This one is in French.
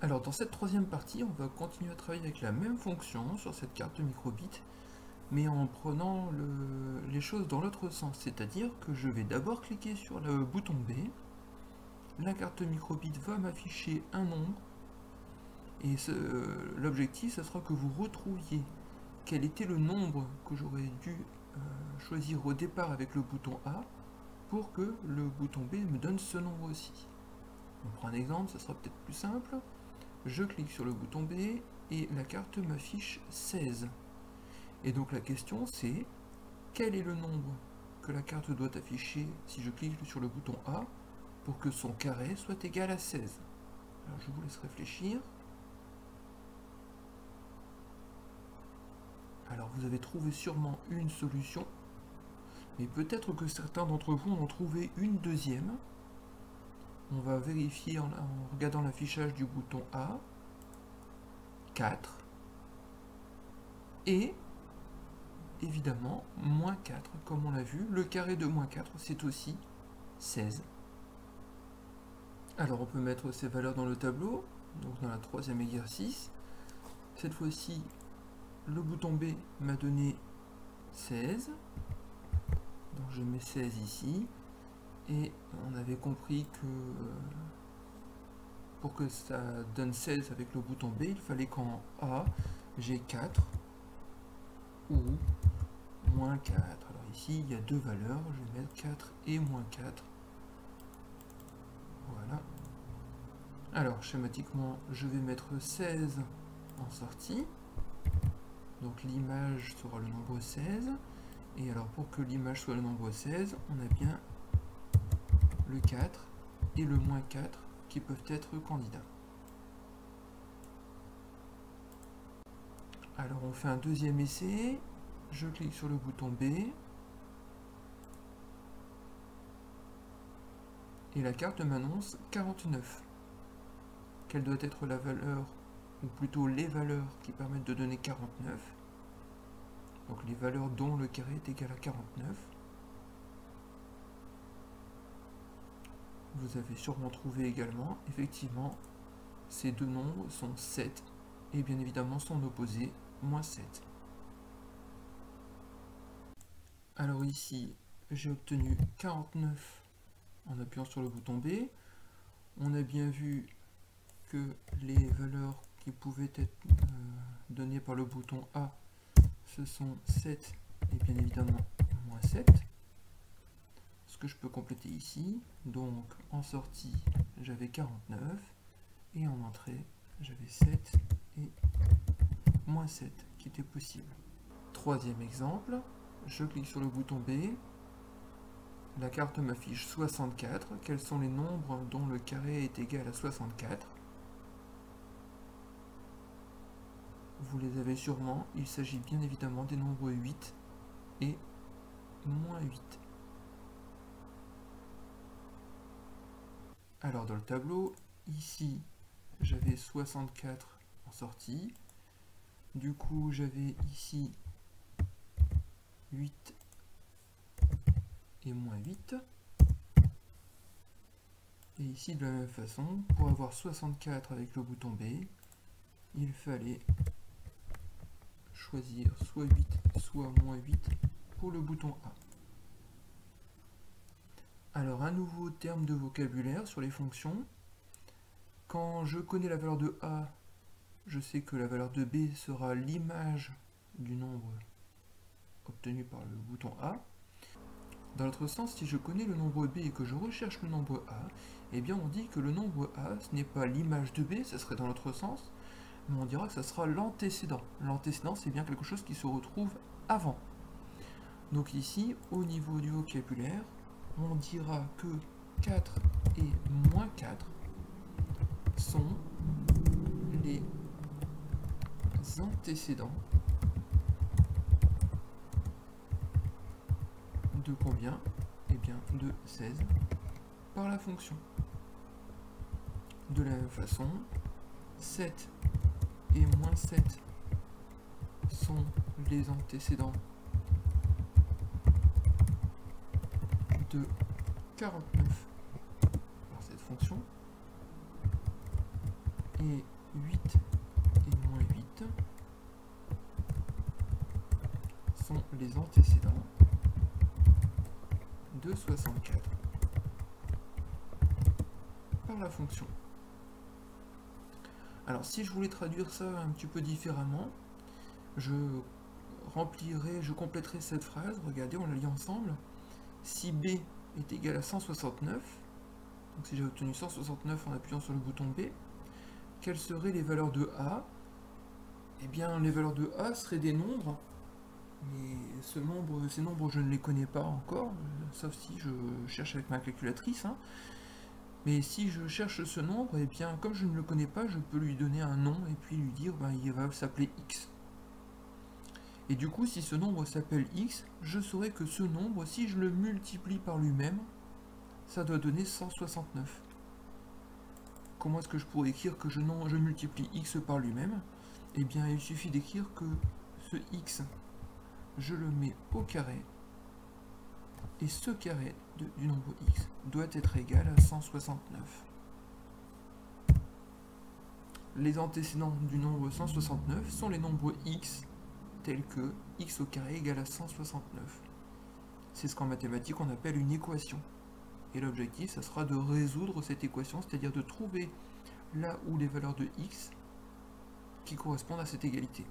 Alors dans cette troisième partie, on va continuer à travailler avec la même fonction sur cette carte microbit, mais en prenant les choses dans l'autre sens, c'est-à-dire que je vais d'abord cliquer sur le bouton B, la carte microbit va m'afficher un nombre, et l'objectif, ce sera que vous retrouviez quel était le nombre que j'aurais dû choisir au départ avec le bouton A, pour que le bouton B me donne ce nombre aussi. On prend un exemple, ça sera peut-être plus simple. Je clique sur le bouton B et la carte m'affiche 16. Et donc la question c'est, quel est le nombre que la carte doit afficher si je clique sur le bouton A pour que son carré soit égal à 16? Alors je vous laisse réfléchir. Alors vous avez trouvé sûrement une solution, mais peut-être que certains d'entre vous en ont trouvé une deuxième. On va vérifier en regardant l'affichage du bouton A. 4. Et évidemment, moins 4, comme on l'a vu, le carré de moins 4, c'est aussi 16. Alors on peut mettre ces valeurs dans le tableau, donc dans la troisième exercice. Cette fois-ci, le bouton B m'a donné 16. Donc je mets 16 ici. Et on avait compris que pour que ça donne 16 avec le bouton B, il fallait qu'en A, j'ai 4 ou moins 4. Alors ici, il y a deux valeurs, je vais mettre 4 et moins 4. Voilà. Alors, schématiquement, je vais mettre 16 en sortie. Donc l'image sera le nombre 16. Et alors, pour que l'image soit le nombre 16, on a bien le 4 et le moins 4 qui peuvent être candidats. Alors, on fait un deuxième essai. Je clique sur le bouton B. Et la carte m'annonce 49. Quelle doit être la valeur, ou plutôt les valeurs qui permettent de donner 49. Donc les valeurs dont le carré est égal à 49. Vous avez sûrement trouvé également, effectivement, ces deux nombres sont 7 et bien évidemment son opposé, moins 7. Alors ici, j'ai obtenu 49 en appuyant sur le bouton B. On a bien vu que les valeurs qui pouvaient être données par le bouton A, ce sont 7 et bien évidemment moins 7. Ce que je peux compléter ici, donc en sortie j'avais 49 et en entrée j'avais 7 et moins 7 qui était possible. Troisième exemple, je clique sur le bouton B, la carte m'affiche 64, quels sont les nombres dont le carré est égal à 64? Vous les avez sûrement, il s'agit bien évidemment des nombres 8 et moins 8. Alors dans le tableau, ici j'avais 64 en sortie, du coup j'avais ici 8 et moins 8, et ici de la même façon, pour avoir 64 avec le bouton B, il fallait choisir soit 8 soit moins 8 pour le bouton A. Alors un nouveau terme de vocabulaire sur les fonctions. Quand je connais la valeur de A, je sais que la valeur de B sera l'image du nombre obtenu par le bouton A. Dans l'autre sens, si je connais le nombre B et que je recherche le nombre A, eh bien on dit que le nombre A, ce n'est pas l'image de B, ça serait dans l'autre sens, mais on dira que ça sera l'antécédent. L'antécédent, c'est bien quelque chose qui se retrouve avant. Donc ici, au niveau du vocabulaire, on dira que 4 et moins 4 sont les antécédents de combien? Eh bien de 16 par la fonction. De la même façon, 7 et moins 7 sont les antécédents de 49 par cette fonction. et 8 et moins 8 sont les antécédents de 64 par la fonction. Alors si je voulais traduire ça un petit peu différemment, je compléterai cette phrase. Regardez, on la lit ensemble. Si B est égal à 169, donc si j'ai obtenu 169 en appuyant sur le bouton B, quelles seraient les valeurs de A? Eh bien, les valeurs de A seraient des nombres, mais ces nombres, je ne les connais pas encore, sauf si je cherche avec ma calculatrice. Hein. Mais si je cherche ce nombre, eh bien, comme je ne le connais pas, je peux lui donner un nom et puis lui dire, ben, il va s'appeler X. Et du coup, si ce nombre s'appelle X, je saurai que ce nombre, si je le multiplie par lui-même, ça doit donner 169. Comment est-ce que je pourrais écrire que je multiplie X par lui-même? Eh bien, il suffit d'écrire que ce X, je le mets au carré, et ce carré du nombre X doit être égal à 169. Les antécédents du nombre 169 sont les nombres X, tels que X au carré égale à 169. C'est ce qu'en mathématiques on appelle une équation. Et l'objectif, ça sera de résoudre cette équation, c'est-à-dire de trouver là où les valeurs de X qui correspondent à cette égalité.